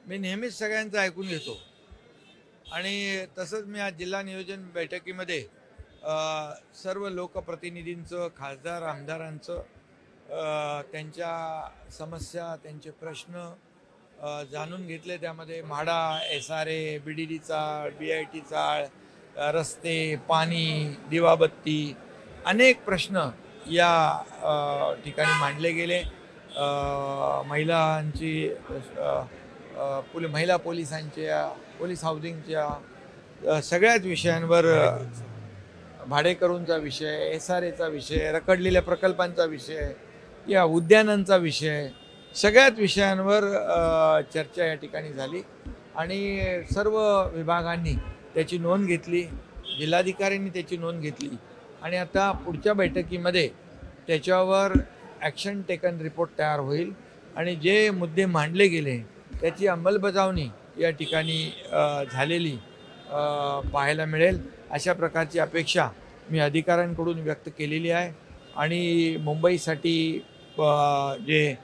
मी नेहमीच सगळ्यांचं ऐकून घेतो आणि तसंच मी आज जिल्हा नियोजन बैठकीमध्ये सर्व लोकप्रतिनिधींचं, खासदार आमदारांचं त्यांच्या समस्या, त्यांचे प्रश्न जाणून घेतले. त्यामध्ये म्हाडा, SRA, BDD चाळ, BIT चाळ, रस्ते, पाणी, दिवाबत्ती अनेक प्रश्न या ठिकाणी मांडले गेले. महिलांची महिला पोलिसांच्या, पोलीस हाऊसिंगच्या सगळ्याच विषयांवर, भाडेकरूंचा विषय, SRAचा विषय, रखडलेल्या प्रकल्पांचा विषय, या उद्यानांचा विषय, सगळ्याच विषयांवर चर्चा या ठिकाणी झाली आणि सर्व विभागांनी त्याची नोंद घेतली, जिल्हाधिकाऱ्यांनी त्याची नोंद घेतली आणि आता पुढच्या बैठकीमध्ये त्याच्यावर ॲक्शन टेकन रिपोर्ट तयार होईल आणि जे मुद्दे मांडले गेले त्याची अंमलबजावणी या ठिकाणी झालेली पाहायला मिळेल. अशा प्रकारची अपेक्षा मी अधिकाऱ्यांकडून व्यक्त केलेली आहे आणि मुंबईसाठी जे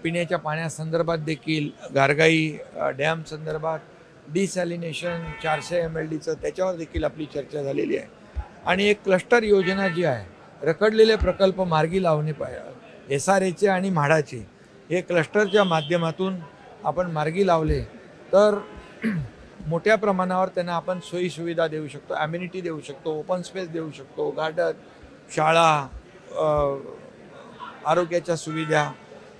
पिण्याच्या पाण्यासंदर्भात देखील, गारगाई डॅम संदर्भात, डिसॅलिनेशन 400 MLDचं त्याच्यावर देखील आपली चर्चा झालेली आहे आणि एक क्लस्टर योजना जी आहे, रखडलेले प्रकल्प मार्गी लावणे पाहिजे, SRAचे आणि म्हाडाचे हे क्लस्टरच्या माध्यमातून आपण मार्गी लावले तर मोठ्या प्रमाणावर त्यांना आपण सोयीसुविधा देऊ शकतो, ॲम्युनिटी देऊ शकतो, ओपन स्पेस देऊ शकतो, गार्डन, शाळा, आरोग्याच्या सुविधा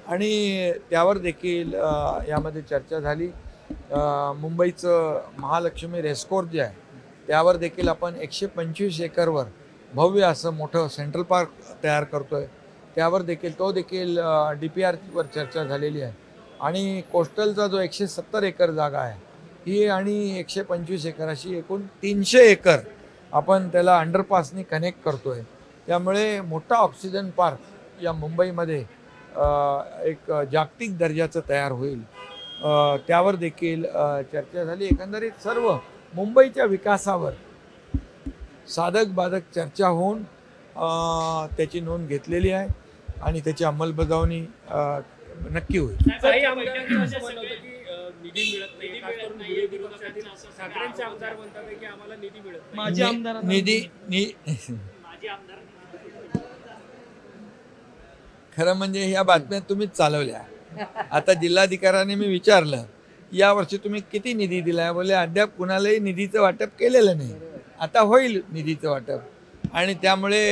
आणि त्यावर देखील यामध्ये चर्चा झाली. मुंबईचं महालक्ष्मी रेसकोर्स जे आहे त्यावर देखील आपण 125 एकरवर भव्य असं मोठं सेंट्रल पार्क तयार करतो आहे, त्यावर देखील DPRवर चर्चा झालेली आहे आणि कोस्टलचा जो 170 एकर जागा आहे ही आणि 125 एकर अशी एकूण 300 एकर आपण त्याला अंडरपासनी कनेक्ट करतो आहे. त्यामुळे मोठा ऑक्सिजन पार्क या मुंबईमध्ये एक जागतिक दर्जाचं तयार होईल, त्यावर देखील चर्चा झाली. एकंदरीत सर्व मुंबईच्या विकासावर साधक बाधक चर्चा होऊन त्याची नोंद घेतलेली आहे आणि त्याची अंमलबजावणी नक्की होईल. खरं म्हणजे ह्या बातम्या तुम्हीच चालवल्या. आता जिल्हाधिकाऱ्यांनी मी विचारलं यावर्षी तुम्ही किती निधी दिलाय, बोले अद्याप कुणालाही निधीचं वाटप केलेलं नाही, आता होईल निधीचं वाटप आणि त्यामुळे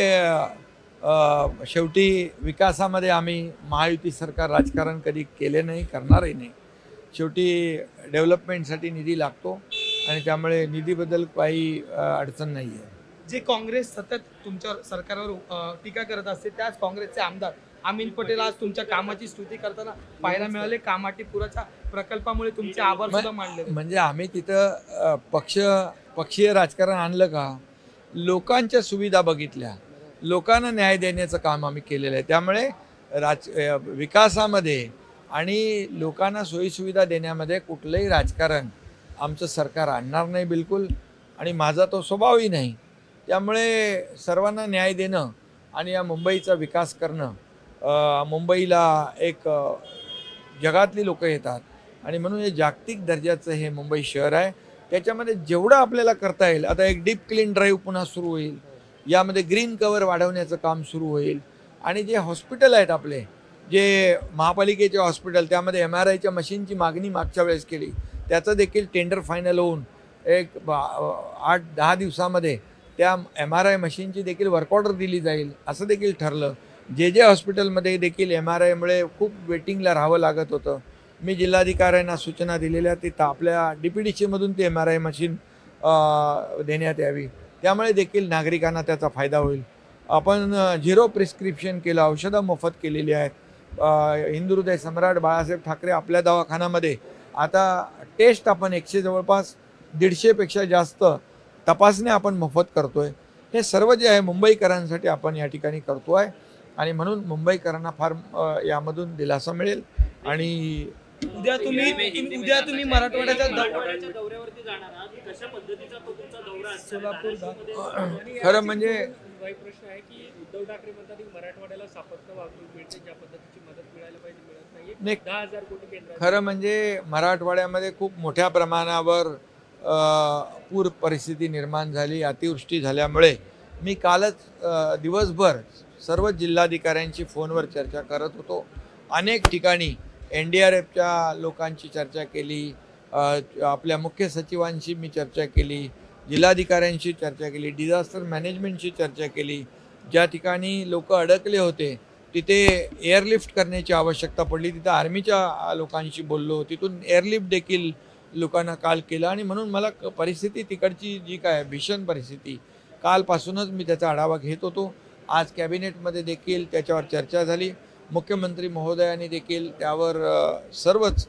शेवटी विकासामध्ये आम्ही महायुती सरकार राजकारण कधी केले नाही, करणारही नाही. शेवटी डेव्हलपमेंटसाठी निधी लागतो आणि त्यामुळे निधीबद्दल काही अडचण नाही आहे. जे काँग्रेस सतत तुमच्या सरकारवर टीका करत असते त्याच काँग्रेसचे आमदार अमीन पटेल आज तुमच्या कामाची स्तुती करताना पाहायला मिळाले. कामाटीपुराच्या प्रकल्पामुळे तुमचे आभार सुद्धा मानले. म्हणजे आम्ही तिथं पक्षीय राजकारण आणलं का, लोकांच्या सुविधा बघितल्या, लोकांना न्याय देण्याचं काम आम्ही केलेलं आहे. त्यामुळे विकासामध्ये आणि लोकांना सोयीसुविधा देण्यामध्ये कुठलंही राजकारण आमचं सरकार आणणार नाही बिलकुल आणि माझा तो स्वभावही नाही. त्यामुळे सर्वांना न्याय देणं आणि या मुंबईचा विकास करणं, मुंबईला एक जगातली लोक येतात आणि म्हणून हे जागतिक दर्जाचं हे मुंबई शहर आहे. त्याच्यामध्ये जेवढं आपल्याला करता येईल, आता एक डीप क्लीन ड्राईव्ह पुन्हा सुरू होईल, यामध्ये ग्रीन कव्हर वाढवण्याचं काम सुरू होईल आणि जे हॉस्पिटल आहेत आपले, जे महापालिकेचे हॉस्पिटल, त्यामध्ये MRIच्या मशीनची मागणी मागच्या वेळेस केली, त्याचं देखील टेंडर फायनल होऊन एक 8-10 दिवसामध्ये त्या MRI मशीनची देखील वर्क ऑर्डर दिली जाईल असं देखील ठरलं. जे हॉस्पिटलमध्ये देखील MRIमुळे खूप वेटिंगला राहावं लागत होतं. मी जिल्हाधिकाऱ्यांना सूचना दिलेल्या ती आपल्या DPDCमधून ती MRI मशीन देण्यात यावी, त्यामुळे देखील नागरिकांना त्याचा फायदा होईल. आपण 0 प्रिस्क्रिप्शन केलं, औषधं मोफत केलेली आहेत. हिंदुहृदय सम्राट बाळासाहेब ठाकरे आपल्या दवाखान्यामध्ये आता टेस्ट आपण जवळपास 150पेक्षा जास्त तपासण्या आपण मोफत करतोय. हे सर्व जे आहे मुंबईकरांसाठी आपण या ठिकाणी करतो आहे आणि म्हणून मुंबईकरांना फार यामधून दिलासा मिळेल आणि उद्या तुम्ही मराठवाड्याच्या दौऱ्यावरती जाणार आहात. कशा पद्धतीचा तो तुमचा दौरा असणार? सोलापूर खरं म्हणजे प्रश्न आहे की उद्धव ठाकरे म्हणतात की मराठवाड्याला सापत्य वागणूक मिळते, ज्या पद्धतीची मदत मिळायला पाहिजे मिळत नाहीये. नाही. 10,000 कोटी केंद्र. खरं म्हणजे मराठवाड्यामध्ये खूप मोठ्या प्रमाणावर पूर परिस्थिती निर्माण झाली. अतिवृष्टी झाल्यामुळे मी कालच दिवसभर सर्व जिल्हाधिकाऱ्यांशी फोनवर चर्चा करत होतो. अनेक ठिकाणी NDRFच्या लोकांची चर्चा केली, आपल्या मुख्य सचिवांशी मी चर्चा केली, जिल्हाधिकाऱ्यांशी चर्चा केली, डिझास्टर मॅनेजमेंटशी चर्चा केली. ज्या ठिकाणी लोक अडकले होते तिथे एअरलिफ्ट करण्याची आवश्यकता पडली, तिथं आर्मीच्या लोकांशी बोललो, तिथून एअरलिफ्ट देखील लोकांना काल केलं. आणि म्हणून मला परिस्थिती तिकडची जी काय भीषण परिस्थिती कालपासूनच मी त्याचा आढावा घेत होतो. आज कॅबिनेटमध्ये देखील त्याच्यावर चर्चा झाली. मुख्यमंत्री महोदयांनी देखील त्यावर सर्वच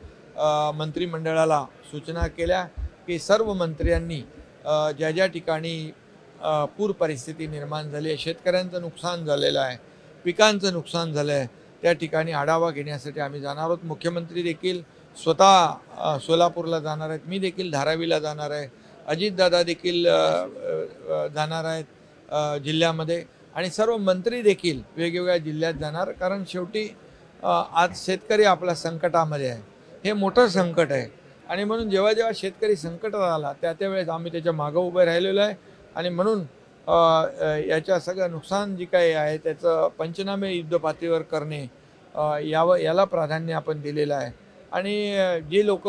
मंत्रिमंडळाला सूचना केल्या की सर्व मंत्र्यांनी ज्या ज्या ठिकाणी पूर परिस्थिती निर्माण झाली आहे, शेतकऱ्यांचं नुकसान झालेलं आहे, पिकांचं नुकसान झालं आहे, त्या ठिकाणी आढावा घेण्यासाठी आम्ही जाणार आहोत. मुख्यमंत्री देखील स्वतः सोलापूरला जाणार आहेत, मी देखील धारावीला जाणार आहे, अजितदादा देखील जाणार आहेत जिल्ह्यामध्ये, आणि सर्व मंत्री देखील वेगवेगळ्या जिल्ह्यात जाणार. कारण शेवटी आज शेतकरी आपल्या संकटामध्ये आहे, हे मोठं संकट आहे. आणि म्हणून जेव्हा जेव्हा शेतकरी संकटात आला त्या वेळेस आम्ही त्याच्या मागं उभे राहिलेलो आहे. आणि म्हणून याच्या सगळं नुकसान जी काही आहे त्याचं पंचनामे युद्धपातळीवर करणे याला प्राधान्य आपण दिलेलं आहे. आणि जी लोक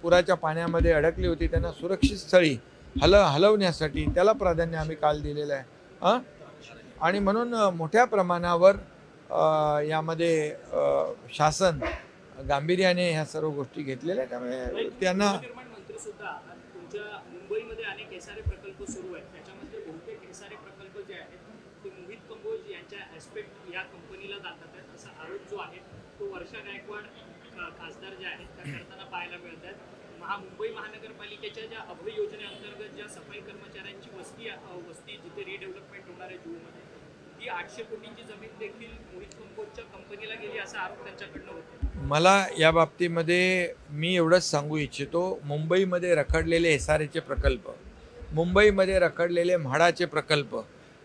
पुराच्या पाण्यामध्ये अडकली होती त्यांना सुरक्षित स्थळी हलवण्यासाठी त्याला प्राधान्य आम्ही काल दिलेलं आहे. आणि म्हणून मोठ्या प्रमाणावर यामध्ये शासन गांभीर्याने ह्या सर्व गोष्टी घेतलेल्या आहेत. त्यामुळे त्यांना मंत्री सुद्धा तुमच्या मुंबईमध्ये अनेक एसआरए प्रकल्प सुरू आहेत, त्याच्यामध्ये बहुतेक एसआरए प्रकल्प जे आहेत ते मोहित कंबोज यांच्या ॲस्पेक्ट या कंपनीला जातात आहेत असा आरोप जो आहे तो वर्षा गायकवाड खासदार जे आहेत त्या करताना पाहायला मिळत आहेत. मुंबई महानगरपालिकेच्या ज्या अभय योजनेअंतर्गत ज्या सफाई कर्मचाऱ्यांची वस्ती जिथे रिडेव्हलपमेंट होणार आहे जुहूमध्ये, ती 800 कोटींची जमीन देखील मोहित कंबोजच्या कंपनीला गेली असा आरोप त्यांच्याकडनं होतो. मला या बाबतीमध्ये मी एवढंच सांगू इच्छितो, मुंबईमध्ये रखडलेले एसआरएचे प्रकल्प, मुंबईमध्ये रखडलेले म्हाडाचे प्रकल्प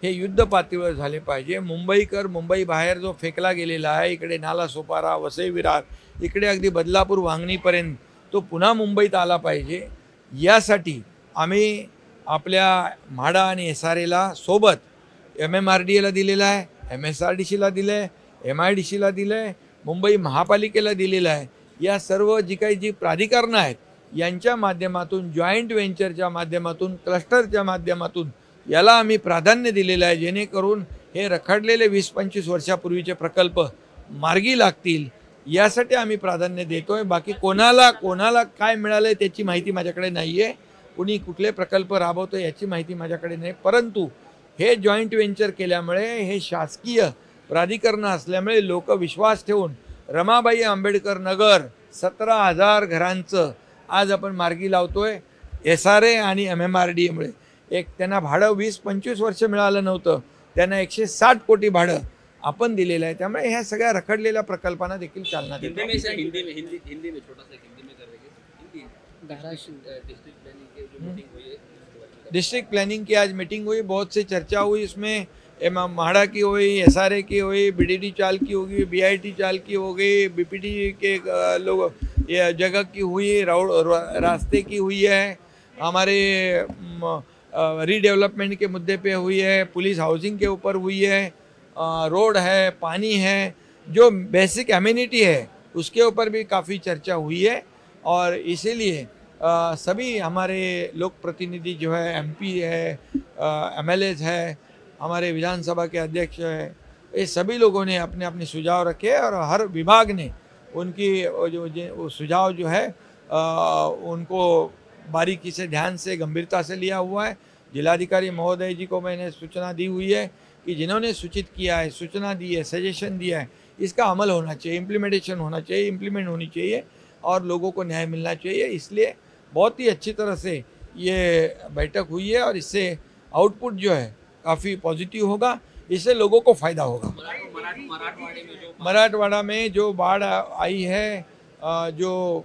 हे युद्ध पातळीवर झाले पाहिजे. मुंबई बाहेर जो फेकला गेलेला आहे, इकडे नालासोपारा, वसई विरार, इकडे अगदी बदलापूर वांगणीपर्यंत तो पुन्हा मुंबईत आला पाहिजे. यासाठी आम्ही आपल्या म्हाडा आणि एसआरएला सोबत MMRDAला दिलेला आहे, MSRDCला दिलं आहे, MIDCला दिलं आहे, मुंबई महापालिकेला दिलेलं आहे. या सर्व जी प्राधिकरणं आहेत यांच्या माध्यमातून, जॉईंट व्हेंचरच्या माध्यमातून, क्लस्टरच्या माध्यमातून याला आम्ही प्राधान्य दिलेलं आहे, जेणेकरून हे रखडलेले 20-25 वर्षापूर्वीचे प्रकल्प मार्गी लागतील यासाठी आम्ही प्राधान्य देतो आहे. बाकी कोणाला काय मिळालं आहे त्याची माहिती माझ्याकडे नाही आहे, कुणी कुठले प्रकल्प राबवतो याची माहिती माझ्याकडे नाही. परंतु हे जॉईंट व्हेंचर केल्यामुळे, हे शासकीय प्राधिकरणं असल्यामुळे लोक विश्वास ठेवून रमाबाई आंबेडकर नगर 17,000 घरांचं आज आपण मार्गी लावतोय एसआरए आणि MMRDAमुळे. त्यांना भाडं 20-25 वर्ष मिळालं नव्हतं, त्यांना 160 कोटी भाडं आपण दिलेलं आहे. त्यामुळे ह्या सगळ्या रखडलेल्या प्रकल्पांना देखील चालना देतो. डिस्ट्रिक्ट प्लानिंग की आज मीटिंग हुई, बहुत सी चर्चा हुई, इसमें म्हाडा की हुई, SRA की हुई, BDD चाल की होगी, BIT चाल की हो गई, BPD के लोग जगह की हुई, रास्ते की हुई है, हमारे रीडेवलपमेंट के मुद्दे पे हुई है, पुलिस हाउसिंग के ऊपर हुई है, रोड है, पानी है, जो बेसिक एमिनिटी है उसके ऊपर भी काफ़ी चर्चा हुई है. और इसीलिए सभी हमारे लोक प्रतिनिधि जो है, MP है, MLAs है, हमारे विधानसभा के अध्यक्ष है, ये सभी लोगों ने अपने अपने सुझाव रखे और हर विभाग ने उनकी जो सुझाव जो है उनको बारीकी से, ध्यान से, गंभीरता से लिया हुआ है. जिलाधिकारी महोदय जी को मैंने सूचना दी हुई है कि जिन्होंने सूचित किया है, सूचना दी है, सजेशन दिया है, इसका अमल होना चाहिए, इम्प्लीमेंटेशन होना चाहिए, इम्प्लीमेंट होनी चाहिए और लोगों को न्याय मिलना चाहिए. इसलिए बहुत ही अच्छी तरह से ये बैठक हुई है और इससे आउटपुट जो है काफ़ी पॉजिटिव होगा, इससे लोगों को फ़ायदा होगा. मराठवाड़ा में जो बाढ़ आई है जो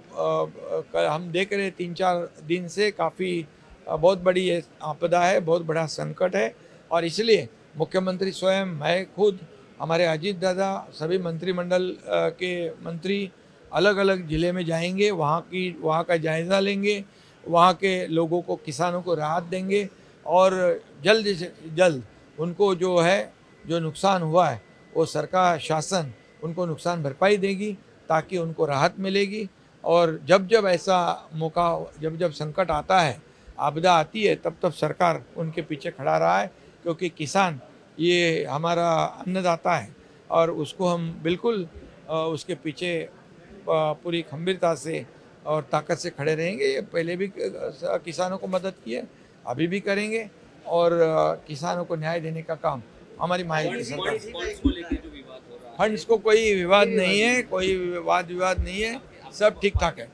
हम देख रहे 3-4 दिन से काफ़ी बहुत बड़ी ये आपदा है, बहुत बड़ा संकट है। और इसलिए मुख्यमंत्री स्वयं, मैं खुद, हमारे अजीत दादा, सभी मंत्रिमंडल के मंत्री अलग अलग ज़िले में जाएंगे, वहाँ का जायज़ा लेंगे, वहाँ के लोगों को, किसानों को राहत देंगे और जल्द से जल्द उनको जो नुकसान हुआ है वो सरकार, शासन उनको नुकसान भरपाई देगी ताकि उनको राहत मिलेगी। और जब जब ऐसा मौका, जब जब संकट आता है, आपदा आती है, तब तब सरकार उनके पीछे खड़ा रहा है, क्योंकि किसान ये हमारा अन्नदाता है और उसको हम बिल्कुल उसके पीछे पूरी खंभीरता से और ताकत से खड़े रहेंगे। ये पहले भी किसानों को मदद की है, अभी भी करेंगे और किसानों को न्याय देने का काम हमारी मायावती सरकार। फंड्स को कोई विवाद नहीं है, कोई वाद विवाद नहीं है, सब ठीक ठाक है।